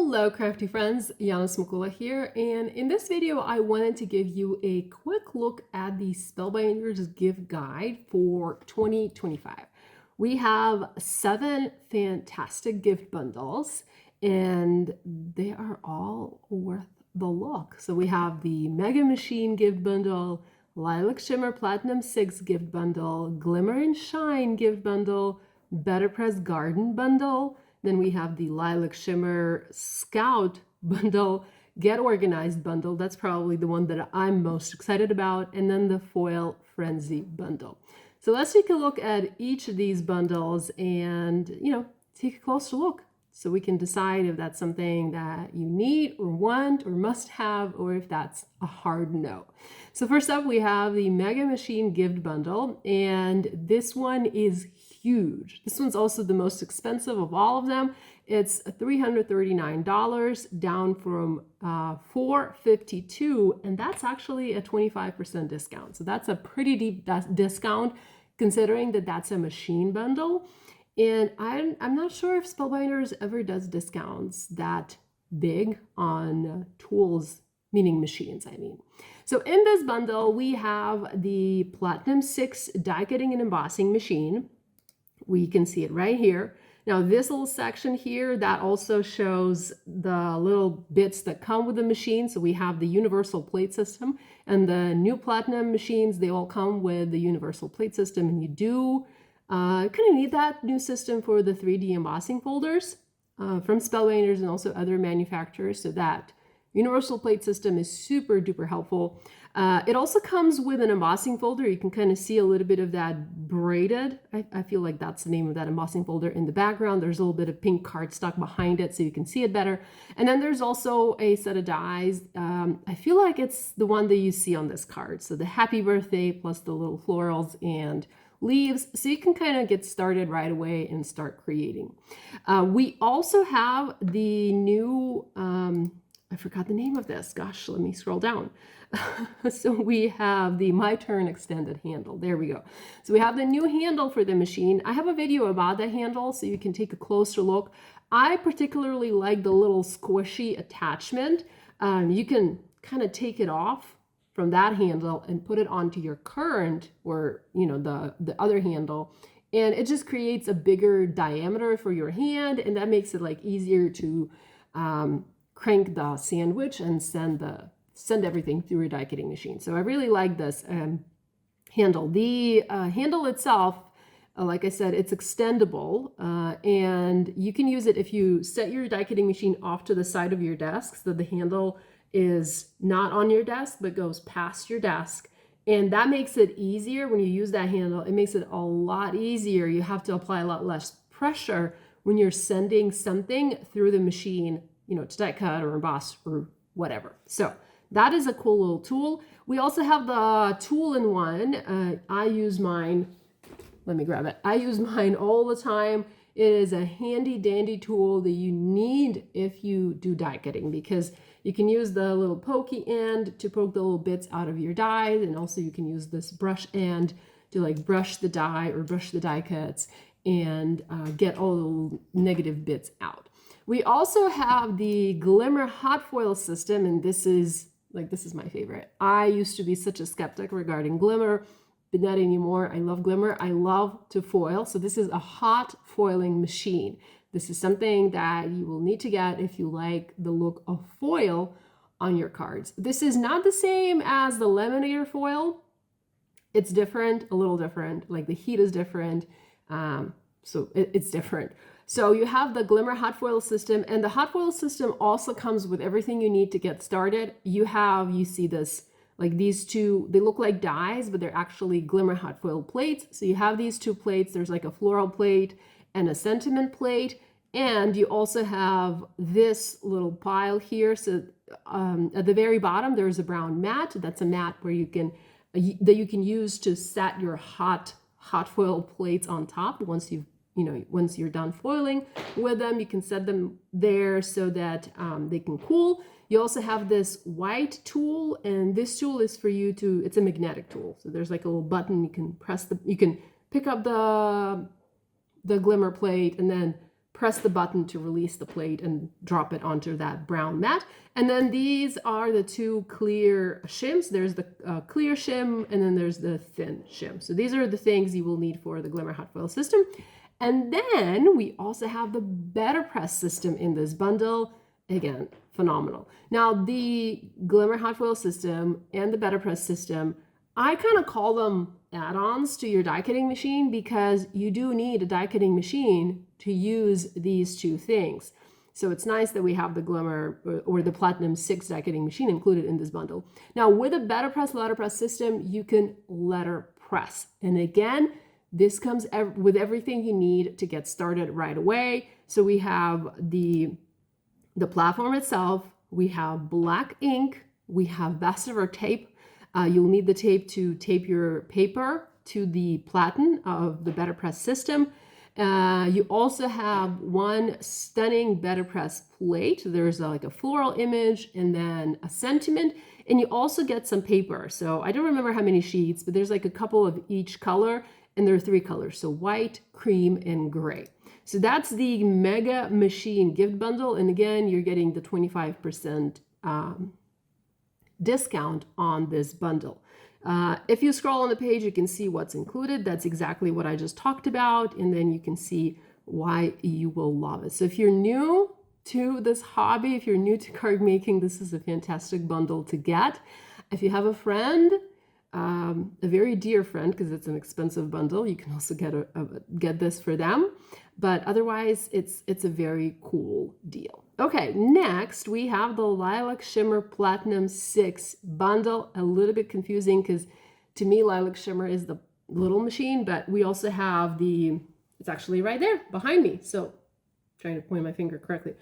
Hello crafty friends, Yana Smakula here, and in this video I wanted to give you a quick look at the Spellbinders Gift Guide for 2025. We have 7 fantastic gift bundles and they are all worth the look. So we have the Mega Machine gift bundle, Lilac Shimmer Platinum 6 gift bundle, Glimmer Shine gift bundle, BetterPress Garden bundle. Then we have the Lilac Shimmer Scout bundle, Get Organized bundle. That's probably the one that I'm most excited about. And then the Foil Frenzy bundle. So let's take a look at each of these bundles and, take a closer look so we can decide if that's something that you need or want or must have, or if that's a hard no. So first up, we have the Mega Machine gift bundle, and this one is huge. This one's also the most expensive of all of them. It's $339, down from $452, and that's actually a 25% discount. So that's a pretty deep discount considering that that's a machine bundle. And I'm not sure if Spellbinders ever does discounts that big on tools, meaning machines, I mean. So in this bundle, we have the Platinum 6 Die Cutting and Embossing Machine. We can see it right here. Now this little section here, that also shows the little bits that come with the machine. So we have the universal plate system, and the new Platinum machines, they all come with the universal plate system, and you do kind of need that new system for the 3D embossing folders from Spellbinders and also other manufacturers. So that universal plate system is super duper helpful. It also comes with an embossing folder. You can kind of see a little bit of that braided. I feel like that's the name of that embossing folder in the background. There's a little bit of pink cardstock behind it so you can see it better. And then there's also a set of dies. I feel like it's the one that you see on this card. So the happy birthday plus the little florals and leaves, so you can kind of get started right away and start creating. We also have the new, I forgot the name of this. Gosh, let me scroll down. So we have the My Turn extended handle. There we go. So we have the new handle for the machine. I have a video about the handle so you can take a closer look. I particularly like the little squishy attachment. You can kind of take it off from that handle and put it onto your current, or the other handle, and it just creates a bigger diameter for your hand, and that makes it like easier to crank the sandwich and send everything through a die cutting machine. So I really like this handle. The handle itself, like I said, it's extendable, and you can use it if you set your die cutting machine off to the side of your desk so the handle is not on your desk but goes past your desk, and that makes it easier when you use that handle. It makes it a lot easier. You have to apply a lot less pressure when you're sending something through the machine, to die cut or emboss or whatever. So that is a cool little tool. We also have the tool-in-one. I use mine. Let me grab it. I use mine all the time. It is a handy dandy tool that you need if you do die cutting, because you can use the little pokey end to poke the little bits out of your die, and also you can use this brush end to like brush the die or brush the die cuts and get all the negative bits out. We also have the Glimmer Hot Foil System, and this is my favorite. I used to be such a skeptic regarding Glimmer, but not anymore. I love Glimmer. I love to foil. So this is a hot foiling machine. This is something that you will need to get if you like the look of foil on your cards. This is not the same as the laminator foil. It's different, a little different. Like the heat is different. So it's different. So you have the Glimmer Hot Foil System, and the Hot Foil System also comes with everything you need to get started. You see this, like these two, they look like dies, but they're actually Glimmer Hot Foil plates. So you have these two plates. There's like a floral plate and a sentiment plate, and you also have this little pile here. So at the very bottom there's a brown mat. That's a mat where you can use to set your hot foil plates on top. Once you're done foiling with them, you can set them there so that they can cool. You also have this white tool, and this tool is for you to, it's a magnetic tool. So there's like a little button, you can press you can pick up the glimmer plate and then press the button to release the plate and drop it onto that brown mat. And then these are the two clear shims. There's the clear shim, and then there's the thin shim. So these are the things you will need for the Glimmer Hot Foil System. And then we also have the BetterPress System in this bundle. Again, phenomenal. Now, the Glimmer Hot Foil System and the BetterPress System, I kind of call them add-ons to your die cutting machine because you do need a die cutting machine to use these two things. So it's nice that we have the Glimmer or the Platinum 6 die cutting machine included in this bundle. Now, with a BetterPress letterpress system, you can letterpress. And again, this comes with everything you need to get started right away. So we have the platform itself, we have black ink, we have Vastiver tape. You'll need the tape to tape your paper to the platen of the BetterPress system. You also have one stunning BetterPress plate. There's like a floral image and then a sentiment. And you also get some paper. So I don't remember how many sheets, but there's like a couple of each color. And there are 3 colors. So white, cream, and gray. So that's the Mega Machine gift bundle. And again, you're getting the 25% discount on this bundle. If you scroll on the page, you can see what's included. That's exactly what I just talked about. And then you can see why you will love it. So if you're new to this hobby, if you're new to card making, this is a fantastic bundle to get. If you have a friend, a very dear friend, because it's an expensive bundle, you can also get this for them. But otherwise, it's a very cool deal. Okay, next we have the Lilac Shimmer Platinum 6 bundle. A little bit confusing because to me, Lilac Shimmer is the little machine, but we also have it's actually right there behind me. So trying to point my finger correctly.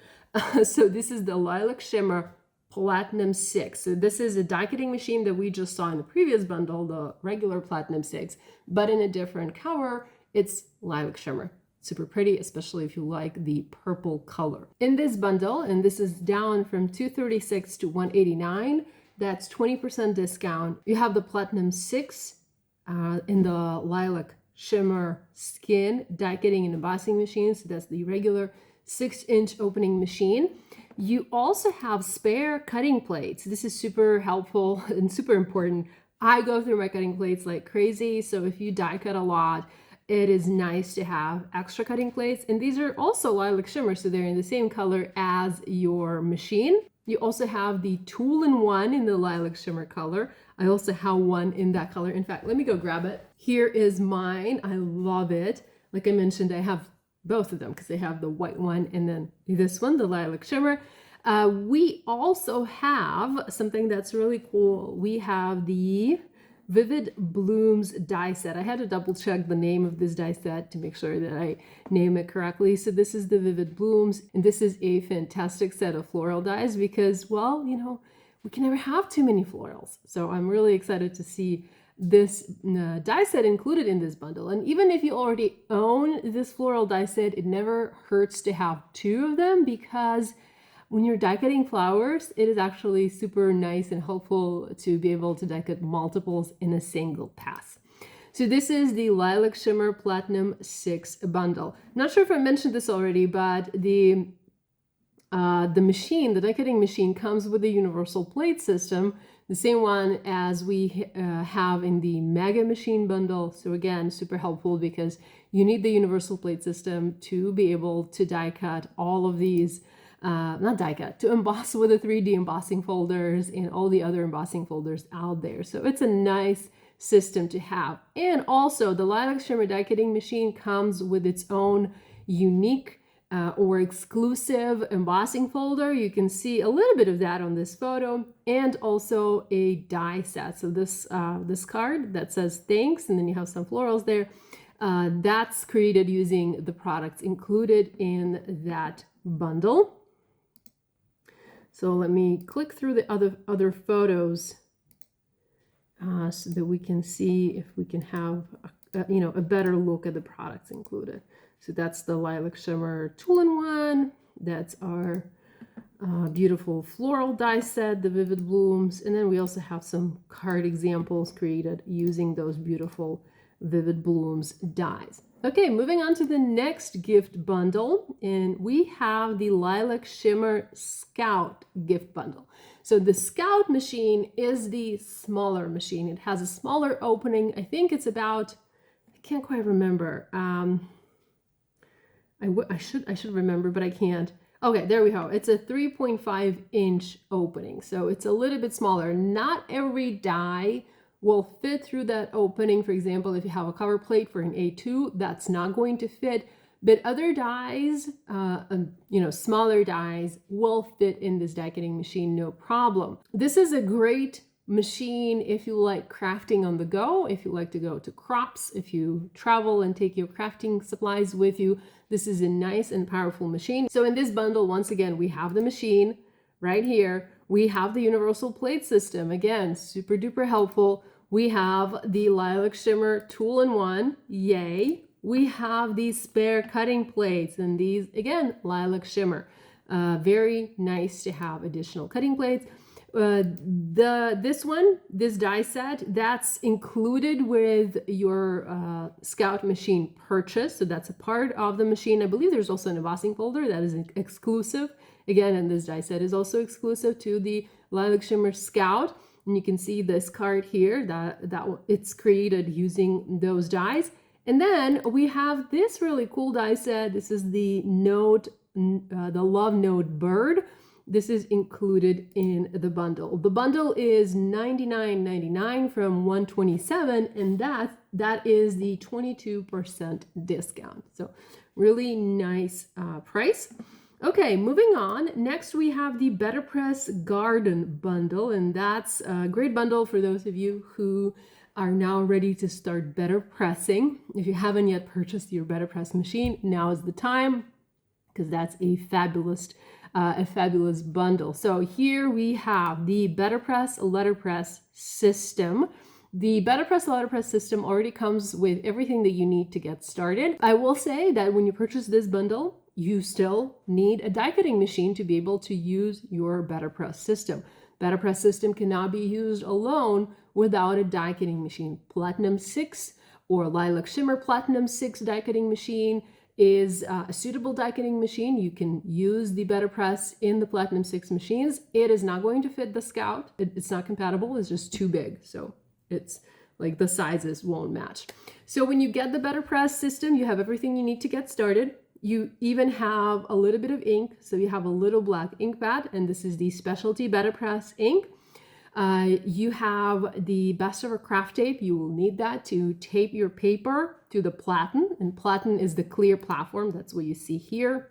So this is the Lilac Shimmer Platinum 6. So this is a die cutting machine that we just saw in the previous bundle, the regular Platinum 6, but in a different color. It's Lilac Shimmer. Super pretty, especially if you like the purple color. In this bundle, and this is down from $236 to $189, that's 20% discount. You have the Platinum 6 in the Lilac Shimmer Skin die cutting and embossing machine. So that's the regular 6-inch opening machine. You also have spare cutting plates. This is super helpful and super important. I go through my cutting plates like crazy. So if you die cut a lot, it is nice to have extra cutting plates. And these are also Lilac Shimmer, so they're in the same color as your machine. You also have the tool-in-one in the Lilac Shimmer color. I also have one in that color. In fact, let me go grab it. Here is mine. I love it. Like I mentioned, I have both of them because they have the white one and then this one, the Lilac Shimmer. We also have something that's really cool. We have the Vivid Blooms die set. I had to double check the name of this die set to make sure that I name it correctly. So this is the Vivid Blooms, and this is a fantastic set of floral dies because, well, you know, we can never have too many florals. So I'm really excited to see this die set included in this bundle. And even if you already own this floral die set, it never hurts to have 2 of them because when you're die cutting flowers, it is actually super nice and helpful to be able to die cut multiples in a single pass. So this is the Lilac Shimmer Platinum 6 bundle. I'm not sure if I mentioned this already, but the machine, the die cutting machine, comes with a universal plate system, the same one as we have in the Mega Machine bundle. So again, super helpful because you need the universal plate system to be able to die cut all of these not die cut, to emboss with the 3D embossing folders and all the other embossing folders out there. So it's a nice system to have. And also the Lilac Shimmer die cutting machine comes with its own unique or exclusive embossing folder. You can see a little bit of that on this photo, and also a die set. So this card that says thanks, and then you have some florals there. That's created using the products included in that bundle. So let me click through the other photos so that we can see if we can have a better look at the products included. So that's the Lilac Shimmer tool-in-one. That's our beautiful floral die set, the Vivid Blooms, and then we also have some card examples created using those beautiful Vivid Blooms dies. Okay, moving on to the next gift bundle, and we have the Lilac Shimmer Scout gift bundle. So the Scout machine is the smaller machine. It has a smaller opening. I think it's about, I can't quite remember. I should remember, but I can't. Okay, there we go. It's a 3.5-inch opening, so it's a little bit smaller. Not every die will fit through that opening. For example, if you have a cover plate for an A2, that's not going to fit. But other dies, smaller dies will fit in this die cutting machine, no problem. This is a great machine if you like crafting on the go, if you like to go to crops, if you travel and take your crafting supplies with you. This is a nice and powerful machine. So in this bundle, once again, we have the machine right here. We have the universal plate system, again, super duper helpful. We have the Lilac Shimmer tool-in-one, yay. We have these spare cutting plates, and these, again, Lilac Shimmer. Very nice to have additional cutting plates. This die set, that's included with your Scout machine purchase. So that's a part of the machine. I believe there's also an embossing folder that is exclusive. Again, and this die set is also exclusive to the Lilac Shimmer Scout. And you can see this card here that it's created using those dies. And then we have this really cool die set. This is the Love Note Bird. This is included in the bundle. The bundle is $99.99 from $127, and that is the 22% discount. So really nice price. Okay, moving on. Next, we have the BetterPress Garden bundle, and that's a great bundle for those of you who are now ready to start better pressing. If you haven't yet purchased your BetterPress machine, now is the time, because that's a fabulous bundle. So here we have the BetterPress Letterpress System. The BetterPress Letterpress System already comes with everything that you need to get started. I will say that when you purchase this bundle, you still need a die cutting machine to be able to use your BetterPress system. BetterPress system cannot be used alone without a die cutting machine. Platinum 6 or Lilac Shimmer Platinum 6 die cutting machine is a suitable die cutting machine. You can use the BetterPress in the Platinum 6 machines. It is not going to fit the Scout. It's not compatible. It's just too big. So it's like the sizes won't match. So when you get the BetterPress system, you have everything you need to get started. You even have a little bit of ink. So you have a little black ink pad, and this is the specialty BetterPress ink. You have the best ever craft tape. You will need that to tape your paper to the platen, and platen is the clear platform. That's what you see here.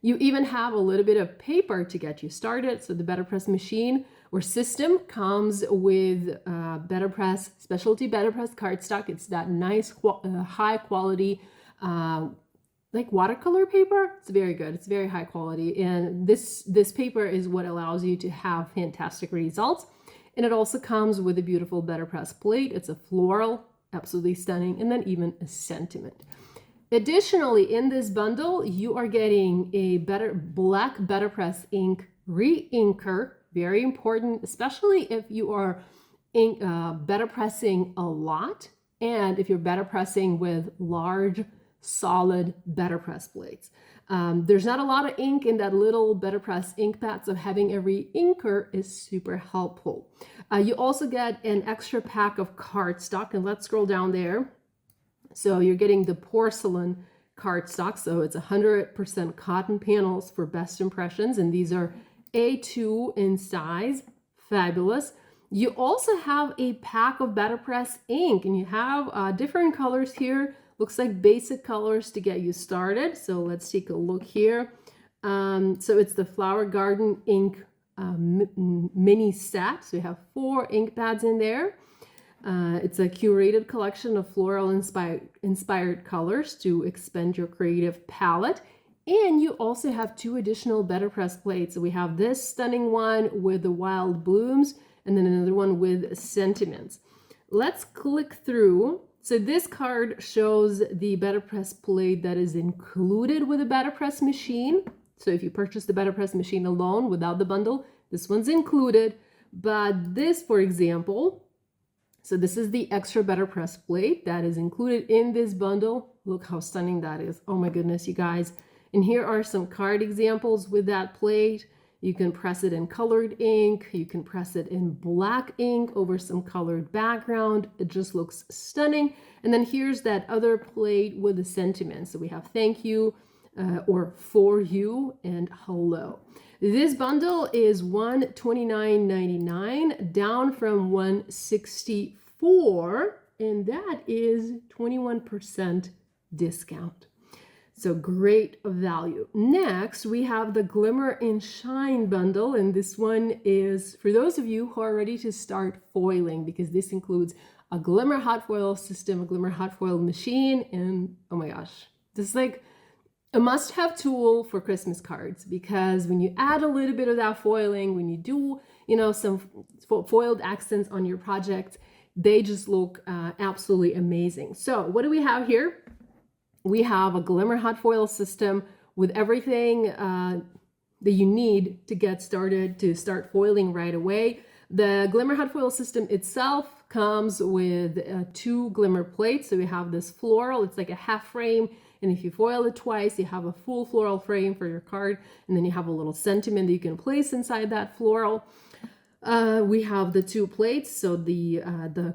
You even have a little bit of paper to get you started. So the BetterPress machine or system comes with BetterPress, specialty BetterPress cardstock. It's that nice, high quality, like watercolor paper. It's very good. It's very high quality. And this paper is what allows you to have fantastic results. And it also comes with a beautiful BetterPress plate. It's a floral, absolutely stunning, and then even a sentiment. Additionally, in this bundle, you are getting a black BetterPress ink re-inker. Very important, especially if you are better pressing a lot, and if you're better pressing with large solid BetterPress plates. There's not a lot of ink in that little BetterPress ink pad, so having a re-inker is super helpful. You also get an extra pack of cardstock, and let's scroll down there. So you're getting the porcelain cardstock, so it's 100% cotton panels for best impressions, and these are A2 in size. Fabulous. You also have a pack of BetterPress ink, and you have different colors here. Looks like basic colors to get you started. So let's take a look here. So it's the Flower Garden ink mini set. So you have 4 ink pads in there. It's a curated collection of floral inspired colors to expand your creative palette. And you also have 2 additional BetterPress plates. So we have this stunning one with the wild blooms, and then another one with sentiments. Let's click through. So this card shows the BetterPress plate that is included with the BetterPress machine. So if you purchase the BetterPress machine alone without the bundle, this one's included. But this, for example, So this is the extra BetterPress plate that is included in this bundle. Look how stunning that is. Oh my goodness, you guys. And here are some card examples with that plate. You can press it in colored ink. You can press it in black ink over some colored background. It just looks stunning. And then here's that other plate with the sentiments. So we have thank you, or for you, and hello. This bundle is $129.99, down from $164, and that is 21% discount. So great value. Next, we have the Glimmer and Shine bundle, and this one is for those of you who are ready to start foiling, because this includes a Glimmer Hot Foil System, a Glimmer Hot Foil Machine, and oh my gosh, this is like a must-have tool for Christmas cards, because when you add a little bit of that foiling, when you do, some foiled accents on your project, they just look absolutely amazing. So what do we have here? We have a Glimmer Hot Foil System with everything that you need to get started, to start foiling right away. The Glimmer Hot Foil System itself comes with 2 glimmer plates. So we have this floral, it's like a half frame. And if you foil it twice, you have a full floral frame for your card. And then you have a little sentiment that you can place inside that floral. We have the 2 plates, so the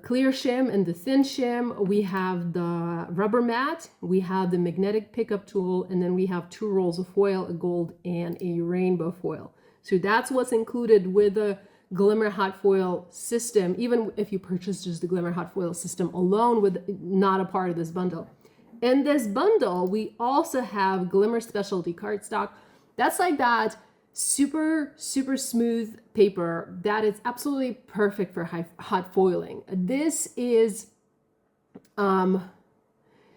clear shim and the thin shim. We have the rubber mat. We have the magnetic pickup tool. And then we have 2 rolls of foil, a gold and a rainbow foil. So that's what's included with the Glimmer Hot Foil System, even if you purchase just the Glimmer Hot Foil System alone, with not a part of this bundle. In this bundle, we also have Glimmer Specialty Cardstock. That's like that super, super smooth paper that is absolutely perfect for hot foiling. This is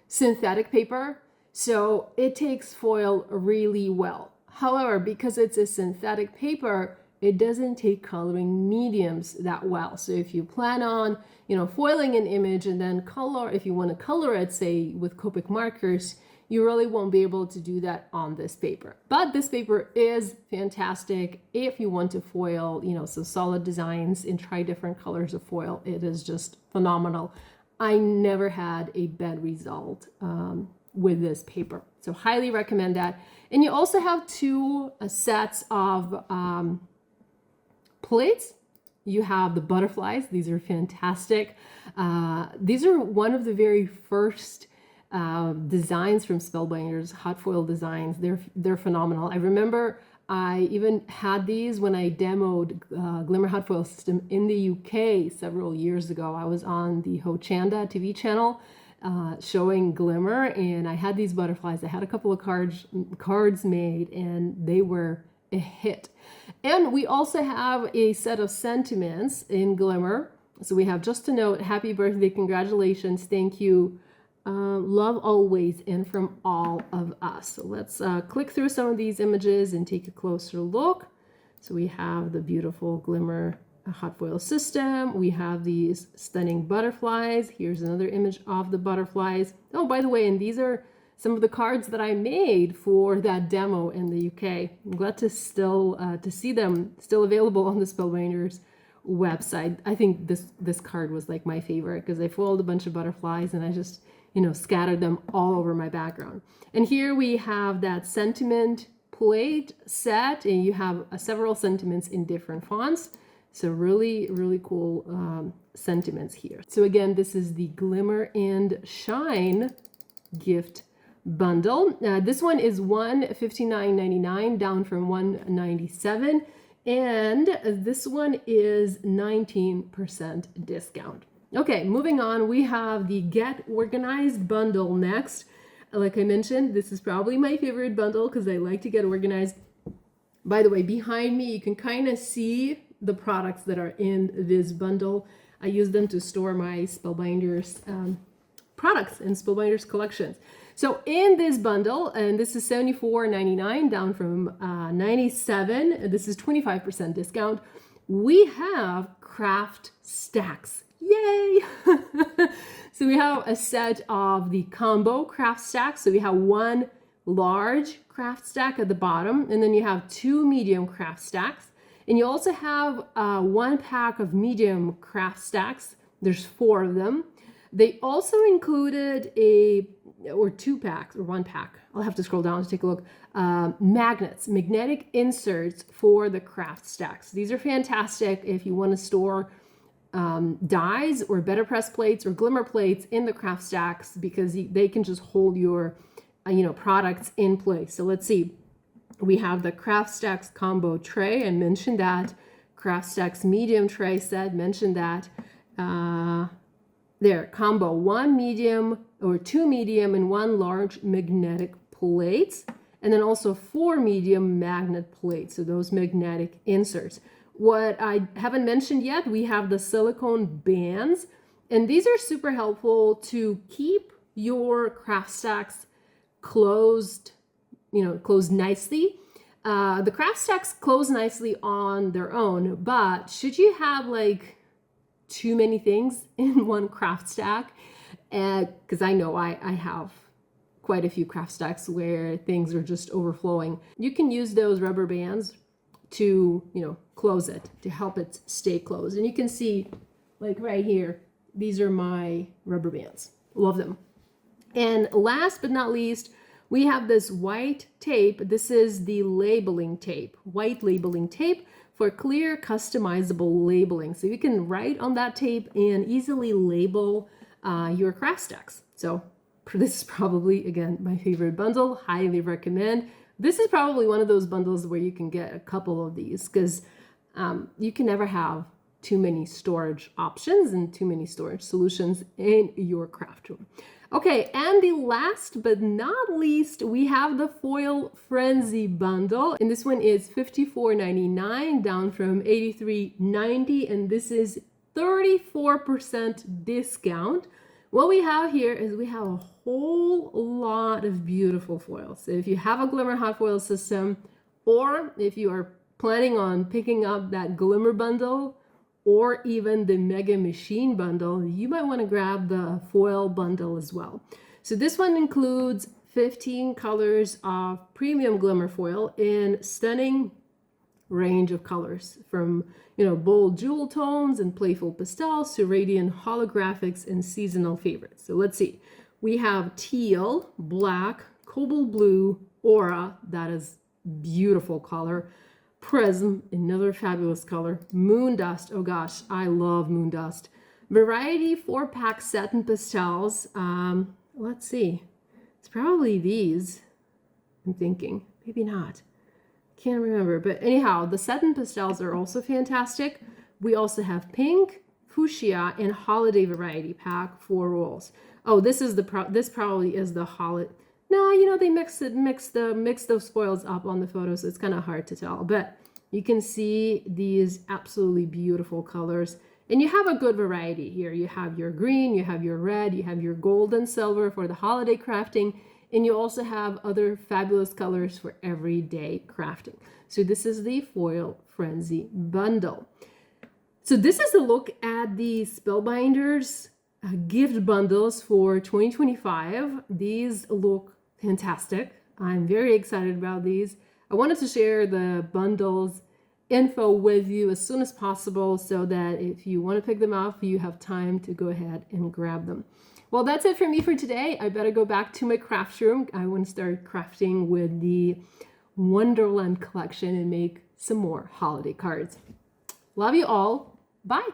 synthetic paper, so it takes foil really well. However, because it's a synthetic paper, it doesn't take coloring mediums that well. So if you plan on, foiling an image and then color, if you want to color it, say with Copic markers, you really won't be able to do that on this paper. But this paper is fantastic if you want to foil, some solid designs and try different colors of foil. It is just phenomenal. I never had a bad result with this paper. So highly recommend that. And you also have 2 sets of plates. You have the butterflies. These are fantastic. These are one of the very first designs from Spellbinders, hot foil designs. They're phenomenal. I remember I even had these when I demoed Glimmer Hot Foil System in the UK several years ago. I was on the Ho Chanda TV channel showing Glimmer, and I had these butterflies. I had a couple of cards made, and they were a hit. And we also have a set of sentiments in Glimmer. So we have just a note, happy birthday, congratulations, thank you, love always, and from all of us. So let's click through some of these images and take a closer look. So we have the beautiful Glimmer Hot Foil System. We have these stunning butterflies. Here's another image of the butterflies. Oh, by the way, and these are some of the cards that I made for that demo in the UK. I'm glad to see them still available on the Spellbinders website. I think this card was like my favorite because I foiled a bunch of butterflies and I just, scattered them all over my background. And here we have that sentiment plate set, and you have several sentiments in different fonts. So really, really cool sentiments here. So again, this is the Glimmer and Shine gift bundle. This one is $159.99, down from $197, and this one is 19% discount. Okay, moving on, we have the Get Organized bundle next. Like I mentioned, this is probably my favorite bundle because I like to get organized. By the way, behind me, you can kind of see the products that are in this bundle. I use them to store my Spellbinders products and Spellbinders collections. So in this bundle, and this is $74.99, down from $97, this is 25% discount, we have craft stacks. Yay! So we have a set of the combo craft stacks. So we have 1 large craft stack at the bottom, and then you have 2 medium craft stacks. And you also have 1 pack of medium craft stacks There's 4 of them. They also included two packs or 1 pack. I'll have to scroll down to take a look. Magnets, magnetic inserts for the craft stacks. These are fantastic if you want to store dies or BetterPress plates or Glimmer plates in the craft stacks, because they can just hold your products in place. So let's see. We have the craft stacks combo tray. I mentioned that. Craft stacks medium tray set. Mentioned that. There, combo 1 medium or 2 medium and 1 large magnetic plates, and then also 4 medium magnet plates. So those magnetic inserts. What I haven't mentioned yet, we have the silicone bands, and these are super helpful to keep your craft stacks closed, closed nicely. The craft stacks close nicely on their own, but should you have like too many things in one craft stack, because I know I have quite a few craft stacks where things are just overflowing, you can use those rubber bands to close it, to help it stay closed. And you can see, like right here, these are my rubber bands. Love them. And last but not least, we have this white tape. This is the labeling tape, white labeling tape for clear customizable labeling. So you can write on that tape and easily label your craft stacks. So this is probably, again, my favorite bundle. Highly recommend. This is probably one of those bundles where you can get a couple of these, because you can never have too many storage options and too many storage solutions in your craft room. Okay, and the last but not least, we have the Foil Frenzy bundle, and this one is $54.99 down from $83.90, and this is 34% discount. What we have here is we have a whole lot of beautiful foils. So if you have a Glimmer Hot Foil System, or if you are planning on picking up that Glimmer bundle, or even the Mega Machine bundle, you might want to grab the foil bundle as well. So this one includes 15 colors of premium Glimmer foil in stunning range of colors, from bold jewel tones and playful pastels to radiant holographics and seasonal favorites. So let's see. We have teal, black, cobalt blue, aura, that is beautiful color, prism, another fabulous color, moon dust, oh gosh, I love moon dust, variety 4-pack satin pastels. Let's see, it's probably these, I'm thinking, maybe not, can't remember, but anyhow, the satin pastels are also fantastic. We also have pink, fuchsia, and holiday variety pack 4 rolls. Oh, this probably is the holiday. No, they mix those foils up on the photo, so it's kind of hard to tell. But you can see these absolutely beautiful colors, and you have a good variety here. You have your green, you have your red, you have your gold and silver for the holiday crafting, and you also have other fabulous colors for everyday crafting. So this is the Foil Frenzy bundle. So this is a look at the Spellbinders gift bundles for 2025. These look fantastic. I'm very excited about these. I wanted to share the bundles info with you as soon as possible, so that if you want to pick them up, you have time to go ahead and grab them. Well, that's it for me for today. I better go back to my craft room. I want to start crafting with the Wonderland collection and make some more holiday cards. Love you all. Bye.